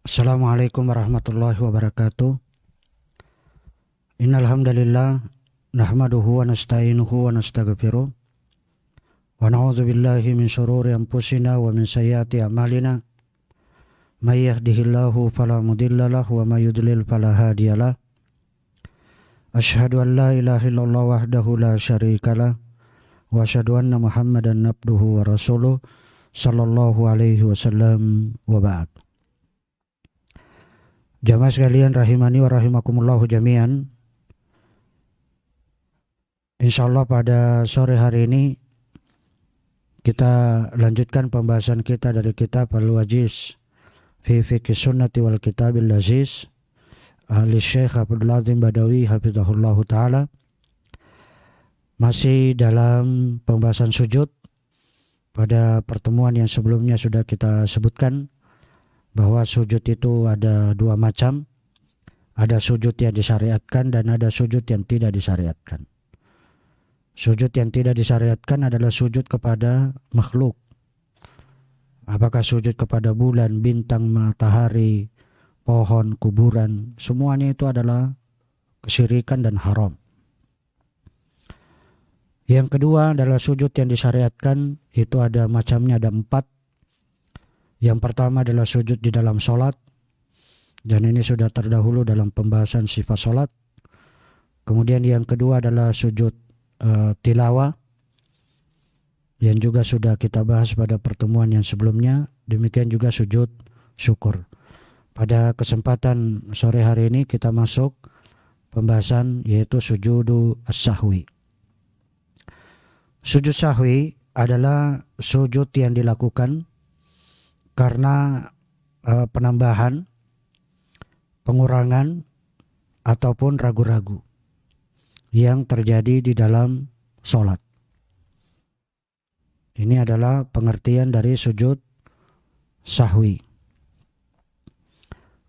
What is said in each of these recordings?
Assalamualaikum warahmatullahi wabarakatuh. Innal hamdalillah nahmaduhu wa nasta'inuhu wa nastaghfiruh wa na'udzu billahi min shururi anfusina wa min sayyiati a'malina. May yahdihillahu fala mudhillalah wa may yudlil fala hadiyalah. Asyhadu an la ilaha illallah wahdahu la syarikalah wa asyhadu anna Muhammadan abduhu wa rasuluh sallallahu alaihi wasallam wa ba'd. Jamaah sekalian rahimani wa rahimakumullahu jami'an. Insyaallah pada sore hari ini kita lanjutkan pembahasan kita dari kitab Al-Wajiz fi Fiqh Sunnati wal Kitabil Aziz ahli Syekh Abdul Azim Badawi hafizahullahu ta'ala. Masih dalam pembahasan sujud. Pada pertemuan yang sebelumnya sudah kita sebutkan bahwa sujud itu ada dua macam. Ada sujud yang disyariatkan dan ada sujud yang tidak disyariatkan. Sujud yang tidak disyariatkan adalah sujud kepada makhluk. Apakah sujud kepada bulan, bintang, matahari, pohon, kuburan, semuanya itu adalah kesyirikan dan haram. Yang kedua adalah sujud yang disyariatkan, itu ada macamnya, ada 4. Yang pertama adalah sujud di dalam sholat, dan ini sudah terdahulu dalam pembahasan sifat sholat. Kemudian yang kedua adalah sujud tilawah, yang juga sudah kita bahas pada pertemuan yang sebelumnya. Demikian juga sujud syukur. Pada kesempatan sore hari ini kita masuk pembahasan yaitu sujudu as-sahwi. Sujud sahwi adalah sujud yang dilakukan karena penambahan, pengurangan, ataupun ragu-ragu yang terjadi di dalam sholat. Ini adalah pengertian dari sujud sahwi.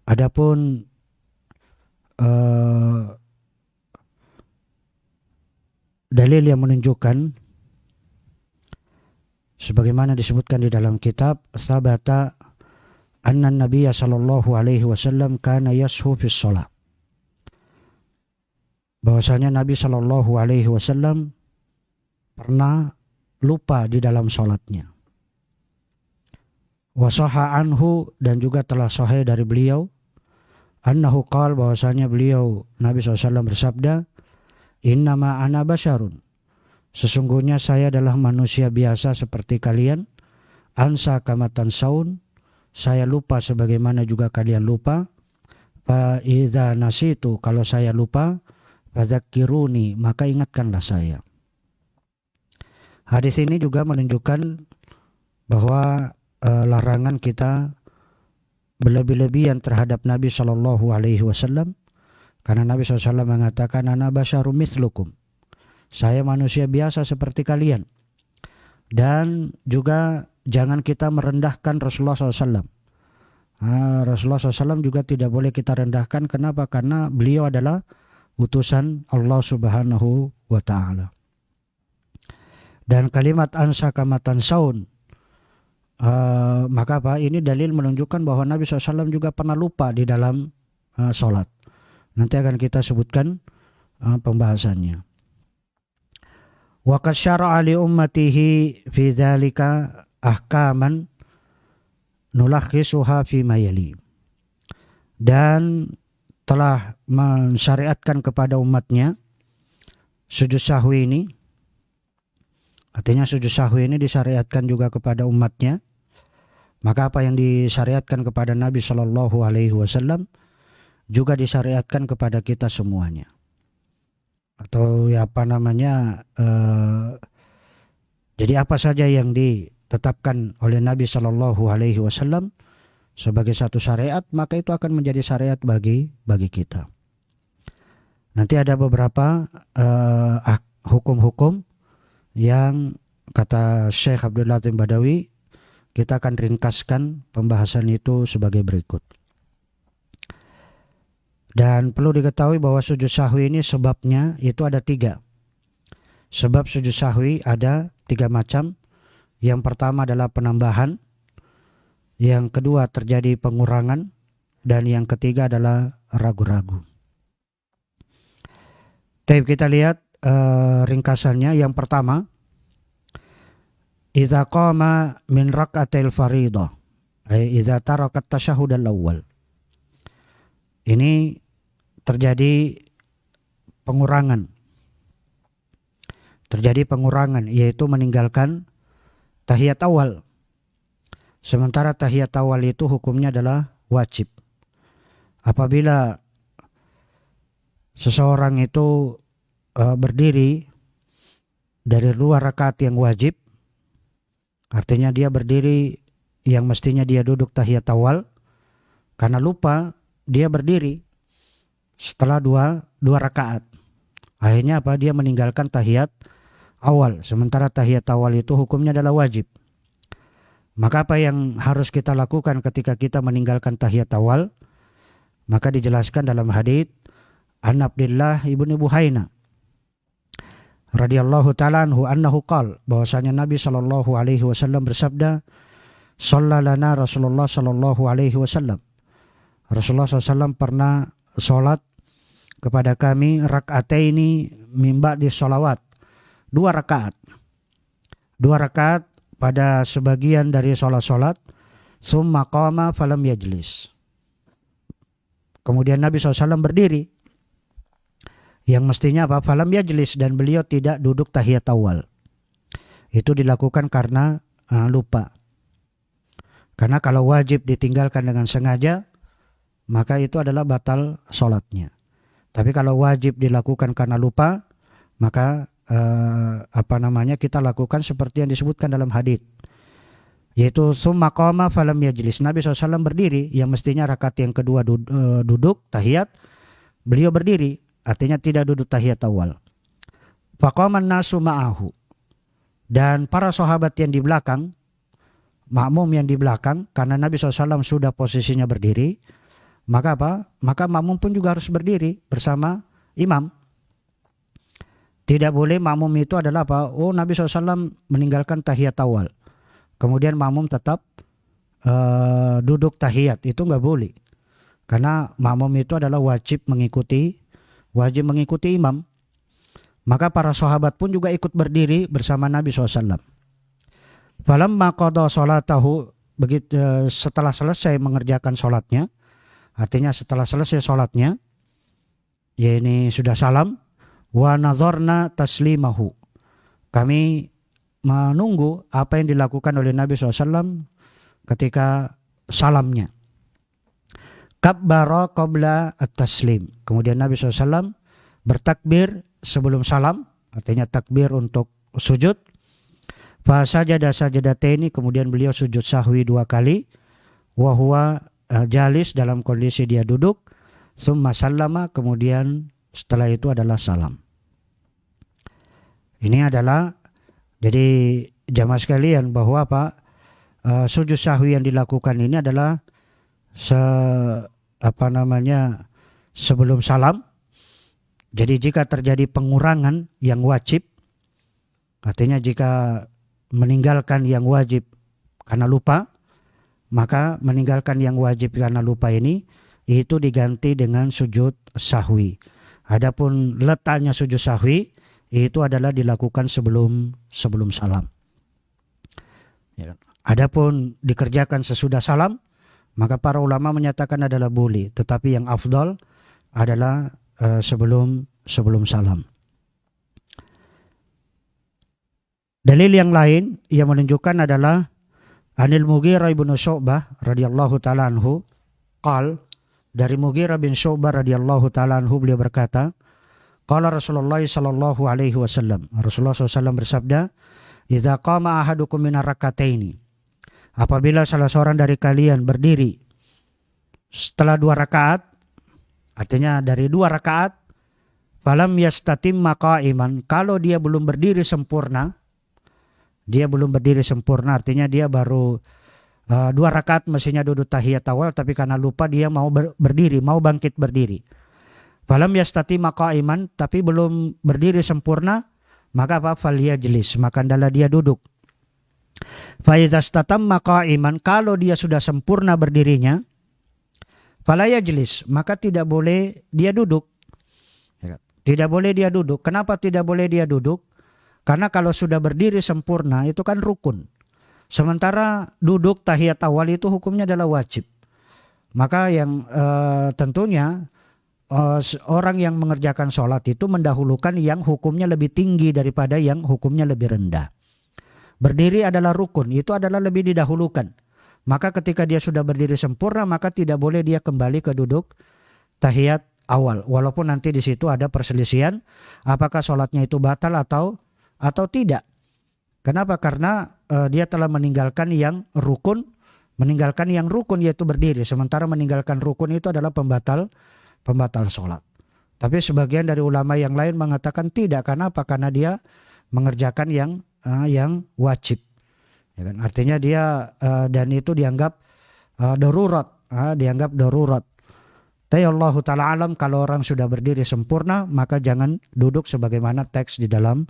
Adapun dalil yang menunjukkan sebagaimana disebutkan di dalam kitab, sabata anna Nabiya sallallahu alaihi wasallam kana yashu fis shalah. Bahwasanya Nabi sallallahu alaihi wasallam pernah lupa di dalam salatnya. Wa sahha anhu, dan juga telah sahih dari beliau, annahu qala, bahwasanya beliau Nabi SAW bersabda, innama ana basyarun, sesungguhnya saya adalah manusia biasa seperti kalian, ansa kama tansaun, saya lupa sebagaimana juga kalian lupa, fa idza nasitu, kalau saya lupa, fadzakiruni, maka ingatkanlah saya. Hadis ini juga menunjukkan bahwa larangan kita berlebih-lebihan terhadap Nabi Shallallahu Alaihi Wasallam, karena Nabi SAW mengatakan ana basyarum mithlukum, saya manusia biasa seperti kalian. Dan juga jangan kita merendahkan Rasulullah SAW. Rasulullah SAW juga tidak boleh kita rendahkan. Kenapa? Karena beliau adalah utusan Allah Subhanahu wa ta'ala. Dan kalimat ansa kamatan saun, maka apa? Ini dalil menunjukkan bahwa Nabi SAW juga pernah lupa di dalam sholat. Nanti akan kita sebutkan pembahasannya. Wa kasyara'a li ummatihi fi dzalika ahkaman nulakhisuha fi mayali. Dan telah mensyariatkan kepada umatnya sujud sahwi ini. Artinya sujud sahwi ini disyariatkan juga kepada umatnya. Maka apa yang disyariatkan kepada Nabi Shallallahu Alaihi Wasallam juga disyariatkan kepada kita semuanya. Atau ya apa namanya, jadi apa saja yang ditetapkan oleh Nabi Shallallahu Alaihi Wasallam sebagai satu syariat, maka itu akan menjadi syariat bagi kita. Nanti ada beberapa hukum-hukum yang kata Syekh Abdul Azim Badawi, kita akan ringkaskan pembahasan itu sebagai berikut. Dan perlu diketahui bahwa sujud sahwi ini sebabnya itu ada 3. Sebab sujud sahwi ada 3 macam. Yang pertama adalah penambahan. Yang kedua terjadi pengurangan. dan yang ketiga adalah ragu-ragu. Baik, kita lihat ringkasannya. Yang pertama, idza qama min rak'atil faridah, ay idza taraka at-tasyahhud al-awwal. Ini terjadi pengurangan. Yaitu meninggalkan tahiyat awal. Sementara tahiyat awal itu hukumnya adalah wajib. Apabila seseorang itu berdiri dari 2 rakaat yang wajib, artinya dia berdiri yang mestinya dia duduk tahiyat awal, karena lupa dia berdiri setelah dua rakaat. Akhirnya apa? Dia meninggalkan tahiyat awal. Sementara tahiyat awal itu hukumnya adalah wajib. Maka apa yang harus kita lakukan ketika kita meninggalkan tahiyat awal? Maka dijelaskan dalam hadits An Abdillah ibnu Buhaina radhiyallahu ta'ala anhu annahu qala, bahwasanya Nabi sallallahu alaihi wasallam bersabda, "Shallalana Rasulullah sallallahu alaihi wasallam." Rasulullah SAW pernah sholat kepada kami rak'ataini min ba'di sholawat, 2 rakaat. 2 rakaat pada sebagian dari sholat-sholat. Summa qama falam yajlis. Kemudian Nabi SAW berdiri, yang mestinya apa? Falam yajlis, dan beliau tidak duduk tahiyat awal. Itu dilakukan karena lupa. Karena kalau wajib ditinggalkan dengan sengaja, maka itu adalah batal sholatnya. Tapi kalau wajib dilakukan karena lupa, maka kita lakukan seperti yang disebutkan dalam hadits, yaitu summa qama falam yajlis. Nabi SAW berdiri, yang mestinya rakaat yang kedua duduk tahiyat, beliau berdiri, artinya tidak duduk tahiyat awal. Faqaman nasu ma'ahu, dan para sahabat yang di belakang, makmum yang di belakang, karena Nabi SAW sudah posisinya berdiri, maka apa? Maka makmum pun juga harus berdiri bersama imam. Tidak boleh makmum itu adalah apa? Oh, Nabi SAW meninggalkan tahiyat awal, kemudian makmum tetap duduk tahiyat. Itu nggak boleh. Karena makmum itu adalah wajib mengikuti imam. Maka para sahabat pun juga ikut berdiri bersama Nabi SAW. Falamma qada sholatahu, setelah selesai mengerjakan sholatnya, artinya setelah selesai sholatnya, ya ini sudah salam, wa nazarna taslimahu, kami menunggu apa yang dilakukan oleh Nabi SAW ketika salamnya. Kabbara qabla at-taslim, kemudian Nabi SAW bertakbir sebelum salam, artinya takbir untuk sujud. Fa sajada sajadataini, kemudian beliau sujud sahwi 2 kali, wa huwa jalis, dalam kondisi dia duduk. Summa sallama, kemudian setelah itu adalah salam. Ini adalah, jadi jamaah sekalian, bahwa sujud sahwi yang dilakukan ini adalah sebelum salam. Jadi jika terjadi pengurangan yang wajib, artinya jika meninggalkan yang wajib karena lupa, maka meninggalkan yang wajib karena lupa ini itu diganti dengan sujud sahwi. Adapun letaknya sujud sahwi itu adalah dilakukan sebelum salam. Adapun dikerjakan sesudah salam, maka para ulama menyatakan adalah boleh, tetapi yang afdal adalah sebelum salam. Dalil yang lain yang menunjukkan adalah Anil Mughirah ibnu Syu'bah radhiyallahu ta'ala anhu qal, dari Mughirah bin Syu'bah radhiyallahu ta'ala anhu, beliau berkata, qala Rasulullah sallallahu alaihi wasallam, Rasulullah SAW bersabda, idza qama ahadukum minar rakataini, apabila salah seorang dari kalian berdiri setelah 2 rakaat, artinya dari 2 rakaat, falam yastatimma qa'iman, kalau dia belum berdiri sempurna, artinya dia baru 2 rakaat mestinya duduk tahiyat awal, tapi karena lupa dia mau berdiri, mau bangkit berdiri. Falam yastatimma qa'iman, tapi belum berdiri sempurna, maka apa? Falyajlis, maka hendaklah dia duduk. Fa idza istatamma qa'iman, kalau dia sudah sempurna berdirinya, Fala yajlis, maka tidak boleh dia duduk. Tidak boleh dia duduk. Kenapa tidak boleh dia duduk? Karena kalau sudah berdiri sempurna itu kan rukun. Sementara duduk tahiyat awal itu hukumnya adalah wajib. Maka yang tentunya orang yang mengerjakan sholat itu mendahulukan yang hukumnya lebih tinggi daripada yang hukumnya lebih rendah. Berdiri adalah rukun, itu adalah lebih didahulukan. Maka ketika dia sudah berdiri sempurna, maka tidak boleh dia kembali ke duduk tahiyat awal. Walaupun nanti di situ ada perselisihan apakah sholatnya itu batal atau tidak. Kenapa? Karena dia telah meninggalkan yang rukun, yaitu berdiri. Sementara meninggalkan rukun itu adalah pembatal sholat. Tapi sebagian dari ulama yang lain mengatakan tidak. Kenapa? Karena dia mengerjakan yang wajib. Ya kan? Artinya dia dan itu dianggap darurat, Tapi Allah Ta'ala alam, kalau orang sudah berdiri sempurna maka jangan duduk sebagaimana teks di dalam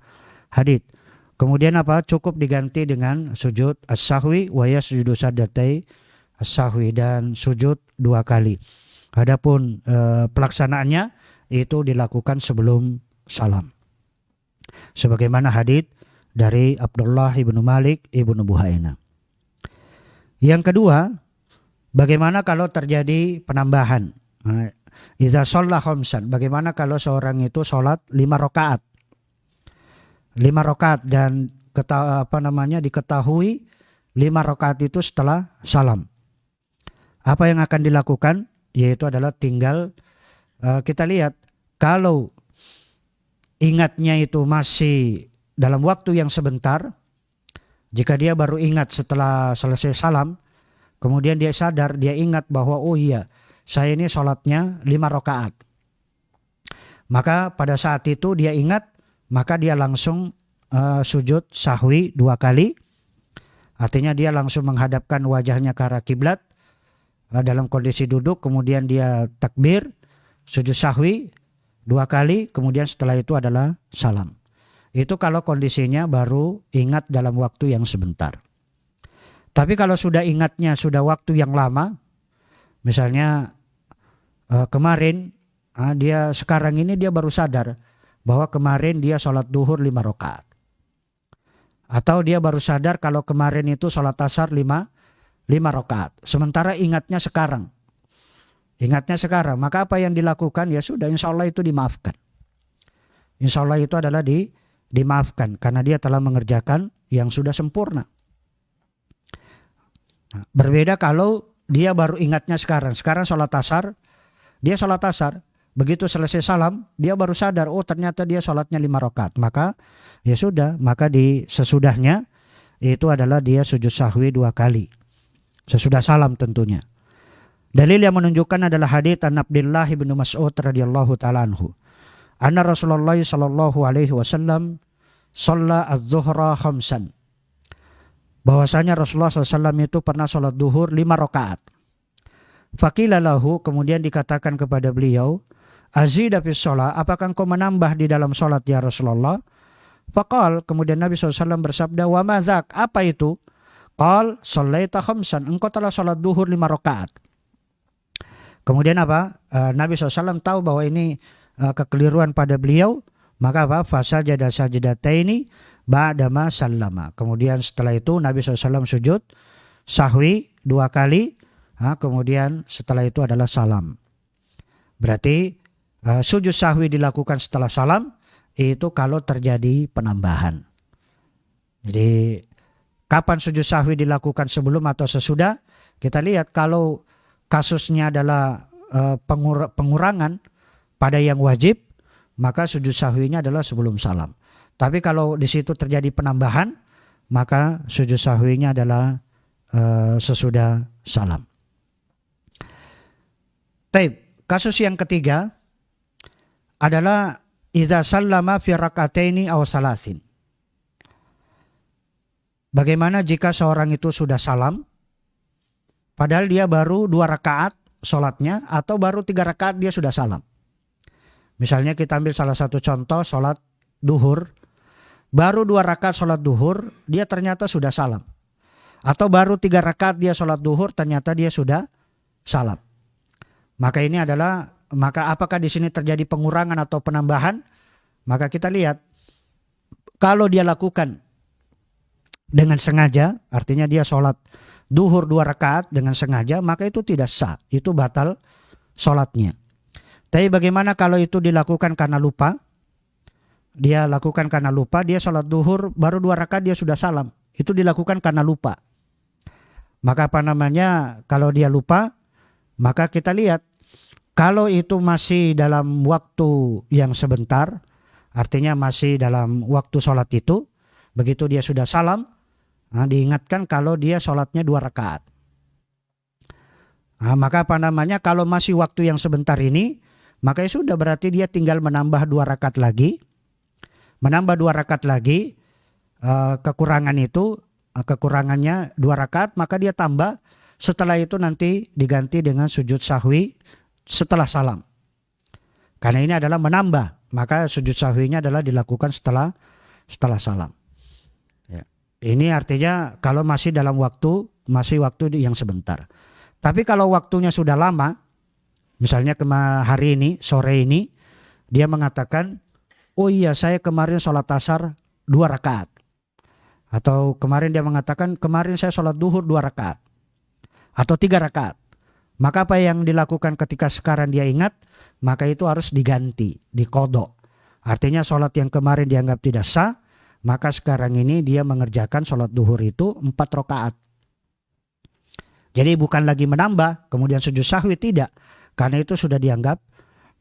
hadits. Kemudian cukup diganti dengan sujud as-sahwi wa yasjudu sajdatai as-sahwi, dan sujud 2 kali. Adapun pelaksanaannya itu dilakukan sebelum salam. Sebagaimana hadits dari Abdullah ibnu Malik ibnu Buhaina. Yang kedua, bagaimana kalau terjadi penambahan? Idza shalla khamsan, bagaimana kalau seorang itu sholat 5 rakaat? 5 rakaat dan diketahui 5 rakaat itu setelah salam. Apa yang akan dilakukan? Yaitu adalah tinggal kita lihat, kalau ingatnya itu masih dalam waktu yang sebentar, jika dia baru ingat setelah selesai salam, kemudian dia sadar, dia ingat bahwa oh iya, saya ini sholatnya 5 rakaat. Maka pada saat itu dia ingat, maka dia langsung sujud sahwi 2 kali. Artinya dia langsung menghadapkan wajahnya ke arah kiblat dalam kondisi duduk, kemudian dia takbir, sujud sahwi 2 kali, kemudian setelah itu adalah salam. Itu kalau kondisinya baru ingat dalam waktu yang sebentar. Tapi kalau sudah ingatnya sudah waktu yang lama, misalnya kemarin sekarang ini dia baru sadar bahwa kemarin dia sholat duhur 5 rakaat. Atau dia baru sadar kalau kemarin itu sholat asar 5 rakaat. Sementara ingatnya sekarang. Maka apa yang dilakukan? Ya sudah, insya Allah itu dimaafkan. Insya Allah itu adalah dimaafkan karena dia telah mengerjakan yang sudah sempurna. Berbeda kalau dia baru ingatnya sekarang sholat asar, dia sholat asar, begitu selesai salam dia baru sadar, oh ternyata dia sholatnya 5 rakaat. Maka ya sudah, maka di sesudahnya itu adalah dia sujud sahwi 2 kali sesudah salam tentunya. Dalil yang menunjukkan adalah hadits an Abdullah bin Mas'ud radhiyallahu taala anhu. Anna Rasulullah sallallahu alaihi wasallam shalla az-zuhra khamsan. Bahwasanya Rasulullah SAW itu pernah sholat duhur 5 rakaat. Faqila lahu, kemudian dikatakan kepada beliau, azida fis sholat, apakah engkau menambah di dalam sholat ya Rasulullah? Faqal, kemudian Nabi SAW bersabda, wa madzak, apa itu? Qal shallaita khamsan, engkau telah sholat duhur 5 rakaat. Kemudian Nabi SAW tahu bahwa ini kekeliruan pada beliau, maka fasajada sajdataini ba'dama sallama. Kemudian setelah itu Nabi SAW sujud sahwi 2 kali, kemudian setelah itu adalah salam. Berarti sujud sahwi dilakukan setelah salam itu kalau terjadi penambahan. Jadi kapan sujud sahwi dilakukan, sebelum atau sesudah? Kita lihat kalau kasusnya adalah pengurangan pada yang wajib, maka sujud sahwinya adalah sebelum salam. Tapi kalau di situ terjadi penambahan, maka sujud sahwinya adalah sesudah salam. Taib, kasus yang ketiga adalah idza sallama fi rak'ataini aw salasin. Bagaimana jika seorang itu sudah salam padahal dia baru 2 rakaat sholatnya, atau baru 3 rakaat dia sudah salam. Misalnya kita ambil salah satu contoh, sholat duhur, baru 2 rakaat sholat duhur, dia ternyata sudah salam. Atau baru 3 rakaat dia sholat duhur, ternyata dia sudah salam. Maka apakah di sini terjadi pengurangan atau penambahan? Maka kita lihat, kalau dia lakukan dengan sengaja, artinya dia sholat duhur 2 rakaat dengan sengaja, maka itu tidak sah, itu batal sholatnya. Tapi bagaimana kalau itu dilakukan karena lupa? Dia lakukan karena lupa, dia sholat duhur baru 2 rakaat dia sudah salam, itu dilakukan karena lupa. Maka kalau dia lupa, maka kita lihat, kalau itu masih dalam waktu yang sebentar, artinya masih dalam waktu sholat itu, begitu dia sudah salam, diingatkan kalau dia sholatnya 2 rakaat. Maka kalau masih waktu yang sebentar ini, maka ya sudah, berarti dia tinggal menambah 2 rakaat lagi. Menambah 2 rakaat lagi, kekurangannya 2 rakaat, maka dia tambah. Setelah itu nanti diganti dengan sujud sahwi setelah salam. Karena ini adalah menambah, maka sujud sahwinya adalah dilakukan setelah salam. Ini artinya kalau masih dalam waktu yang sebentar. Tapi kalau waktunya sudah lama, misalnya hari ini, sore ini, dia mengatakan, oh iya saya kemarin sholat asar 2 rakaat. Atau kemarin dia mengatakan, kemarin saya sholat duhur 2 rakaat. Atau 3 rakaat. Maka apa yang dilakukan ketika sekarang dia ingat, maka itu harus diganti, diqodho. Artinya sholat yang kemarin dianggap tidak sah, maka sekarang ini dia mengerjakan sholat duhur itu 4 rakaat. Jadi bukan lagi menambah, kemudian sujud sahwi, tidak. Karena itu sudah dianggap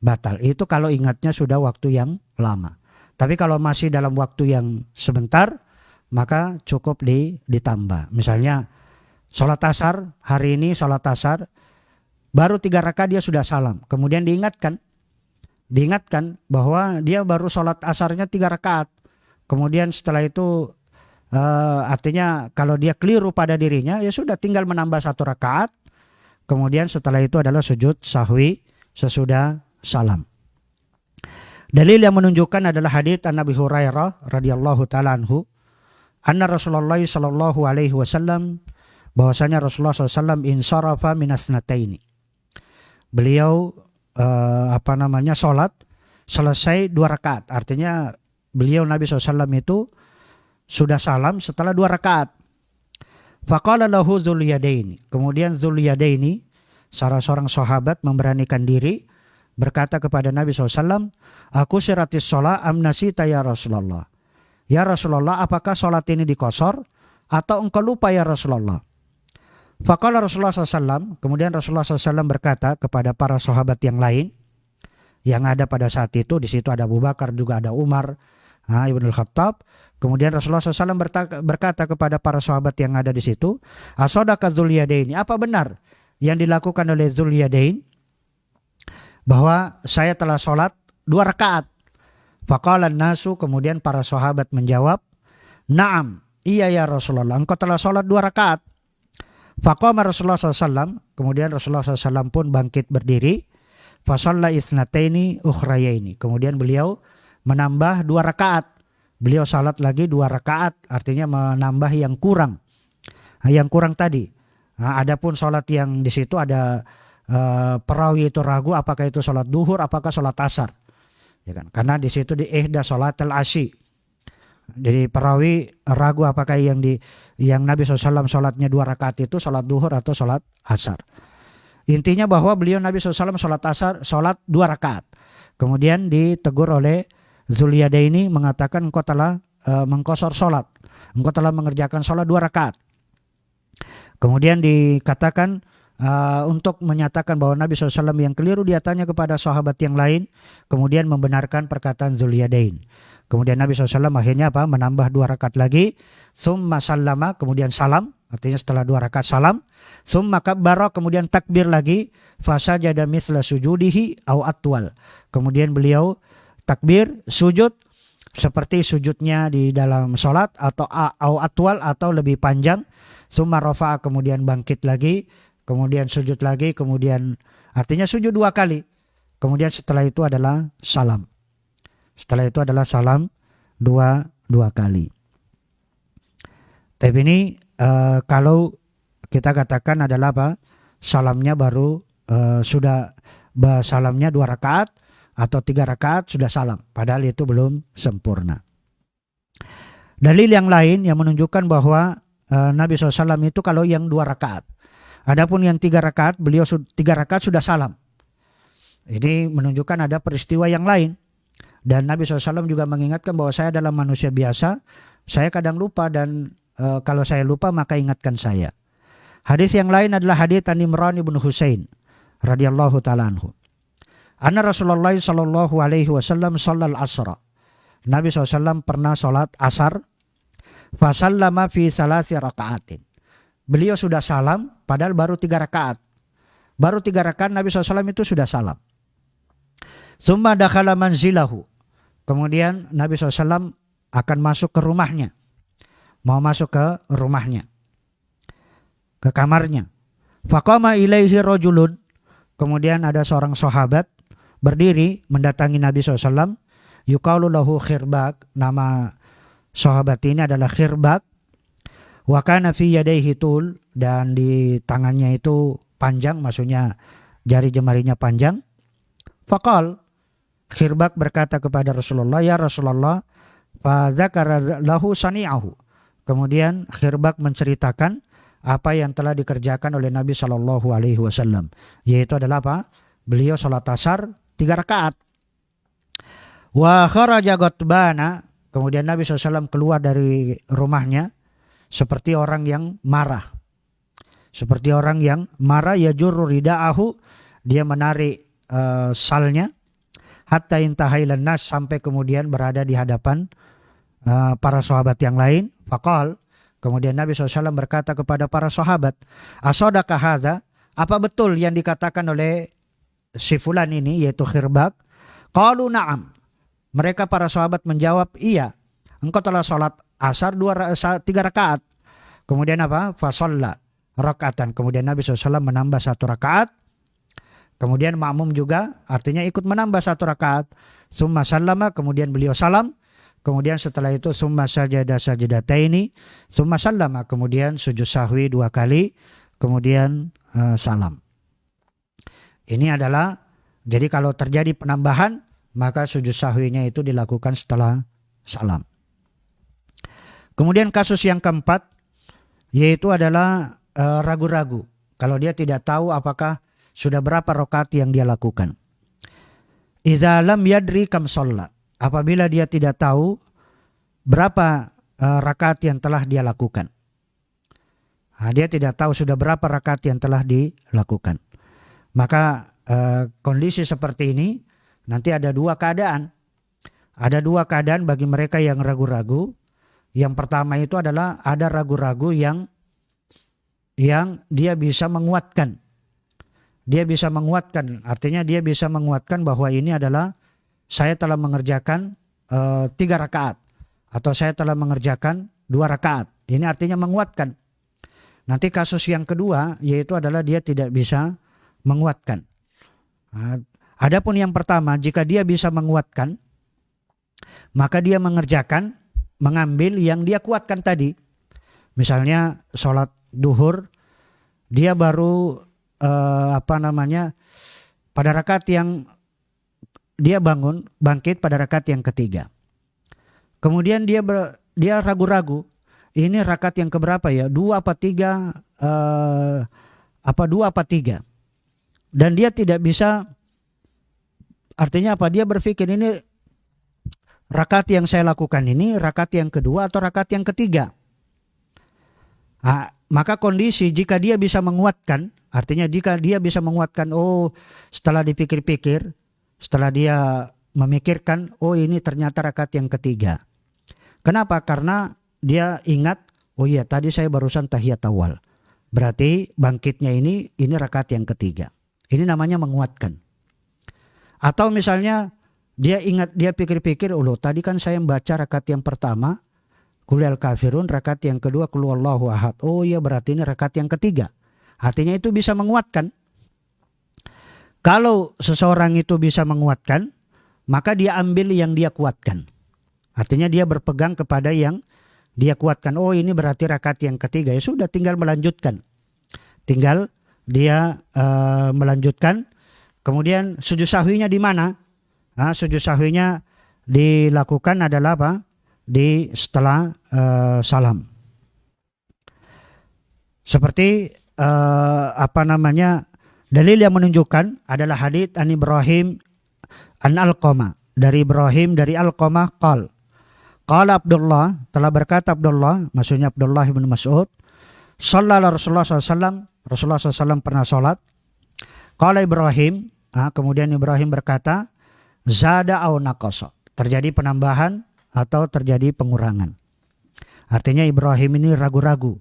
batal. Itu kalau ingatnya sudah waktu yang lama. Tapi kalau masih dalam waktu yang sebentar, maka cukup ditambah. Misalnya sholat asar, hari ini sholat asar, baru 3 rakaat dia sudah salam. Kemudian diingatkan bahwa dia baru sholat asarnya 3 rakaat. Kemudian setelah itu artinya kalau dia keliru pada dirinya, ya sudah tinggal menambah 1 rakaat. Kemudian setelah itu adalah sujud sahwi sesudah salam. Dalil yang menunjukkan adalah hadits Nabi Hurairah radhiyallahu taala anhu, anna Rasulullah sallallahu alaihi wasallam, bahwasanya Rasulullah SAW insarafa minasnataini. Beliau sholat selesai 2 rakaat. Artinya beliau Nabi SAW itu sudah salam setelah 2 rakaat. Faqala lahu Dzul Yadaini. Kemudian Dzul Yadaini, salah seorang sahabat, memberanikan diri berkata kepada Nabi SAW, aku siratis sholat amnasita ya Rasulullah. Ya Rasulullah, apakah sholat ini dikosor atau engkau lupa ya Rasulullah? Faqala Rasulullah SAW. Kemudian Rasulullah SAW berkata kepada para sahabat yang lain yang ada pada saat itu, di situ ada Abu Bakar, juga ada Umar Ibnul Khattab. Kemudian Rasulullah SAW berkata kepada para sahabat yang ada di situ, asodaka Dzul Yadain, apa benar yang dilakukan oleh Dzul Yadain, bahwa saya telah sholat 2 rakaat. Faqala nasu, kemudian para sahabat menjawab, na'am, iya ya Rasulullah, engkau telah sholat 2 rakaat. Faqama Rasulullah SAW, kemudian Rasulullah SAW pun bangkit berdiri, fasalla itsnataini ukhrayaini, kemudian beliau menambah 2 rakaat. Beliau salat lagi 2 rakaat, artinya menambah yang kurang. Yang kurang tadi. Adapun salat yang di situ ada perawi itu ragu apakah itu salat duhur, apakah salat asar. Ya kan? Karena di situ di ihda salatil asy. Jadi perawi ragu apakah yang Nabi SAW salatnya 2 rakaat itu salat duhur atau salat asar. Intinya bahwa beliau Nabi SAW salat asar, salat 2 rakaat. Kemudian ditegur oleh Dzul Yadaini, mengatakan engkau telah mengqosor salat, engkau telah mengerjakan salat 2 rakaat. Kemudian dikatakan untuk menyatakan bahwa Nabi SAW yang keliru, dia tanya kepada sahabat yang lain, kemudian membenarkan perkataan Dzul Yadain. Kemudian Nabi SAW akhirnya menambah 2 rakaat lagi, summa sallama, kemudian salam, artinya setelah 2 rakaat salam, summa kabbara, kemudian takbir lagi, fasajada mithla sujudihi au atwal. Kemudian beliau takbir, sujud seperti sujudnya di dalam sholat, atau au atwal, atau lebih panjang. Summa rafa'a, kemudian bangkit lagi, kemudian sujud lagi, kemudian artinya sujud 2 kali. Kemudian setelah itu adalah salam. Setelah itu adalah salam dua kali. Tapi ini kalau kita katakan adalah salamnya baru sudah salamnya 2 rakaat atau 3 rakaat sudah salam, padahal itu belum sempurna. Dalil yang lain yang menunjukkan bahwa Nabi SAW itu kalau yang 2 rakaat, adapun yang 3 rakaat beliau 3 rakaat sudah salam. Ini menunjukkan ada peristiwa yang lain. Dan Nabi SAW juga mengingatkan bahwa saya adalah manusia biasa, saya kadang lupa dan kalau saya lupa maka ingatkan saya. Hadis yang lain adalah hadis Imran bin Husain radhiyallahu taala anhu. Anna Rasulullah sallallahu alaihi wasallam shallal asra. Nabi SAW pernah salat asar, fa sallama fi salasi rakaatin. Beliau sudah salam padahal baru 3 rakaat. Baru 3 rakaat Nabi SAW itu sudah salam. Summa dakhala manzilahu. Kemudian Nabi SAW akan masuk ke rumahnya. Mau masuk ke rumahnya. Ke kamarnya. Faqama ilaihi rajulun. Kemudian ada seorang sahabat berdiri mendatangi Nabi SAW. Yuqalu lahu Khirbak. Nama sahabat ini adalah Khirbak. Wa kana fi yadayhi tul. Dan di tangannya itu panjang. Maksudnya jari jemarinya panjang. Faqal. Khirbak berkata kepada Rasulullah, ya Rasulullah, fa dzakara lahu sani'ahu. Kemudian Khirbak menceritakan apa yang telah dikerjakan oleh Nabi Shallallahu Alaihi Wasallam, yaitu adalah apa? Beliau sholat asar 3 rakaat. Wa kharaja ghadbana. Kemudian Nabi SAW keluar dari rumahnya seperti orang yang marah. Seperti orang yang marah, yajurru rida'ahu, dia menarik salnya. Hatta intahailan nas, sampai kemudian berada di hadapan para sahabat yang lain. Faqal, kemudian Nabi SAW berkata kepada para sahabat, asodaka hadza, apa betul yang dikatakan oleh si fulan ini, yaitu Khirbak? Qalu na'am. Mereka para sahabat menjawab, iya, engkau telah sholat asar 3 rakaat. Kemudian apa? Fasalla rakaatan. Kemudian Nabi SAW menambah 1 rakaat. Kemudian makmum juga artinya ikut menambah 1 rakaat. Summa sallama, kemudian beliau salam. Kemudian setelah itu summa sajada sajadataini. Summa sallama, kemudian sujud sahwi 2 kali. Kemudian salam. Ini adalah, jadi kalau terjadi penambahan, maka sujud sahwinya itu dilakukan setelah salam. Kemudian kasus yang keempat, yaitu adalah ragu-ragu. Kalau dia tidak tahu apakah sudah berapa rakaat yang dia lakukan. Idza lam yadri kam shalla. Apabila dia tidak tahu berapa rakaat yang telah dia lakukan. Dia tidak tahu sudah berapa rakaat yang telah dilakukan. Maka kondisi seperti ini nanti ada 2 keadaan. Ada 2 keadaan bagi mereka yang ragu-ragu. Yang pertama itu adalah ada ragu-ragu yang dia bisa menguatkan. Dia bisa menguatkan, artinya dia bisa menguatkan bahwa ini adalah saya telah mengerjakan 3 rakaat atau saya telah mengerjakan 2 rakaat. Ini artinya menguatkan. Nanti kasus yang kedua yaitu adalah dia tidak bisa menguatkan. Adapun yang pertama, jika dia bisa menguatkan, maka dia mengambil yang dia kuatkan tadi. Misalnya sholat duhur, dia baru pada rakaat yang dia bangkit pada rakaat yang ketiga. Kemudian dia ragu-ragu, ini rakaat yang keberapa ya? 2 apa 3? 2 apa 3? Dan dia tidak bisa, artinya apa? Dia berpikir ini rakaat yang saya lakukan ini rakaat yang kedua atau rakaat yang ketiga. Maka kondisi jika dia bisa menguatkan, artinya jika dia bisa menguatkan, setelah dipikir-pikir, setelah dia memikirkan, ini ternyata rakaat yang ketiga. Kenapa? Karena dia ingat, tadi saya barusan tahiyat awal. Berarti bangkitnya ini rakaat yang ketiga. Ini namanya menguatkan. Atau misalnya dia ingat, dia pikir-pikir, tadi kan saya membaca rakaat yang pertama, Qul ya kafirun, rakaat yang kedua Qul huwallahu ahad. Berarti ini rakaat yang ketiga. Artinya itu bisa menguatkan. Kalau seseorang itu bisa menguatkan, maka dia ambil yang dia kuatkan. Artinya dia berpegang kepada yang dia kuatkan. Ini berarti rakaat yang ketiga. Ya sudah, tinggal melanjutkan. Tinggal dia melanjutkan. Kemudian sujud sahwinya di mana? Sujud sahwinya dilakukan adalah apa? Di setelah salam. Seperti dalil yang menunjukkan adalah hadits an Ibrahim an Alqamah, dari Ibrahim dari Alqamah qala Abdullah, telah berkata Abdullah, maksudnya Abdullah bin Mas'ud, sallallahu Rasulullah SAW, Rasulullah SAW pernah salat. Qala Ibrahim, kemudian Ibrahim berkata, zada au naqasa, terjadi penambahan atau terjadi pengurangan. Artinya Ibrahim ini ragu-ragu,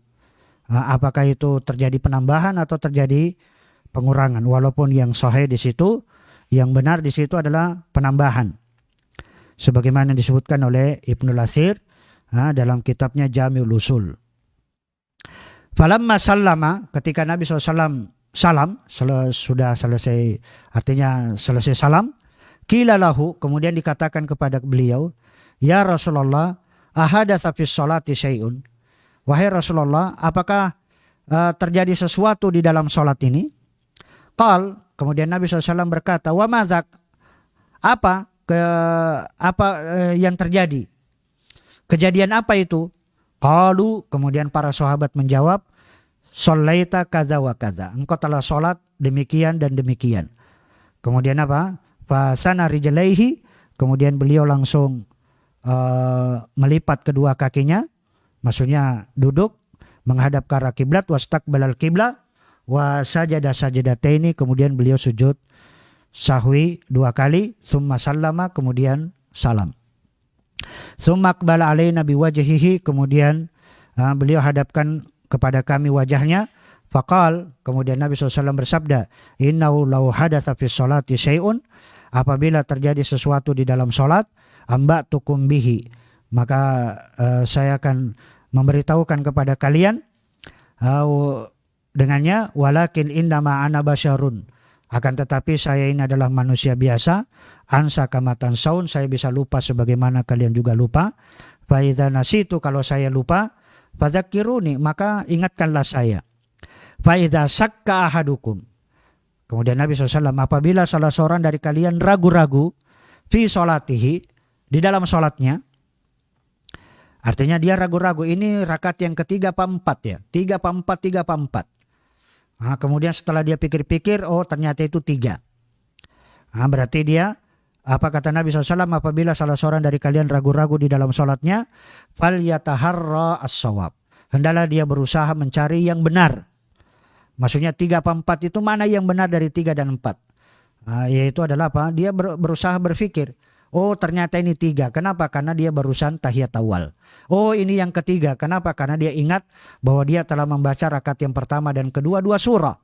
apakah itu terjadi penambahan atau terjadi pengurangan. Walaupun yang sahih di situ, yang benar di situ adalah penambahan. Sebagaimana disebutkan oleh Ibnul Athir dalam kitabnya Jami'ul Usul. Falamma sallama, ketika Nabi SAW sudah selesai, artinya selesai salam, qila lahu, kemudian dikatakan kepada beliau, ya Rasulullah, ahadatsa fis sholati syai'un, wahai Rasulullah, apakah terjadi sesuatu di dalam sholat ini? Qal, kemudian Nabi SAW berkata, wa madzak, apa yang terjadi? Kejadian apa itu? Qalu, kemudian para sahabat menjawab, sholaita kadza wa kadza, engkau telah sholat demikian dan demikian. Kemudian apa? Fasana rijlaihi, kemudian beliau langsung melipat kedua kakinya, maksudnya duduk menghadap ke arah kiblat, wastaqbalal kiblat wa sajada sajadataini, kemudian beliau sujud sahwi 2 kali, summa sallama, kemudian salam. Summa aqbala alaina biwajhihi, kemudian beliau hadapkan kepada kami wajahnya. Faqal, kemudian Nabi SAW bersabda, innahu law hadatsa fis sholati syai'un, apabila terjadi sesuatu di dalam sholat, amba'tukum bihi, maka saya akan memberitahukan kepada kalian dengannya, walakin innama ana basyarun, akan tetapi saya ini adalah manusia biasa, ansa kamatan saun, saya bisa lupa sebagaimana kalian juga lupa. Fa idza nasitu, kalau saya lupa, fadzakiruni, maka ingatkanlah saya. Fa idza sakka ahadukum, kemudian Nabi SAW, apabila salah seorang dari kalian ragu-ragu fi sholatihi, di dalam sholatnya, artinya dia ragu-ragu, ini rakaat yang ketiga apa empat ya, 3 apa 4. Kemudian setelah dia pikir-pikir, oh ternyata itu 3. Berarti dia, apa kata Nabi SAW, apabila salah seorang dari kalian ragu-ragu di dalam sholatnya, fal yataharra as-shawab, hendaklah dia berusaha mencari yang benar. Maksudnya 3 apa 4 itu mana yang benar dari 3 dan 4. Yaitu adalah apa? Dia berusaha berpikir, oh ternyata ini 3. Kenapa? Karena dia barusan tahiyat awal. Oh ini yang ketiga. Kenapa? Karena dia ingat bahwa dia telah membaca rakaat yang pertama dan kedua 2 surah.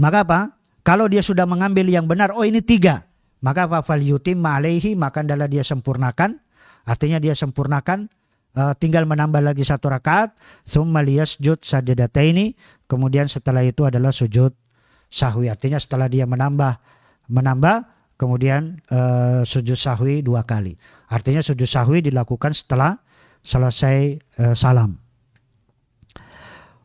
Maka apa? Kalau dia sudah mengambil yang benar, oh ini 3. Maka fal yutimma alaihi, maka adalah dia sempurnakan. Artinya dia sempurnakan, tinggal menambah lagi 1 rakaat. Tsumma liyasjud sajadataini, kemudian setelah itu adalah sujud sahwi. Artinya setelah dia menambah, kemudian sujud sahwi 2 kali. Artinya sujud sahwi dilakukan setelah selesai salam.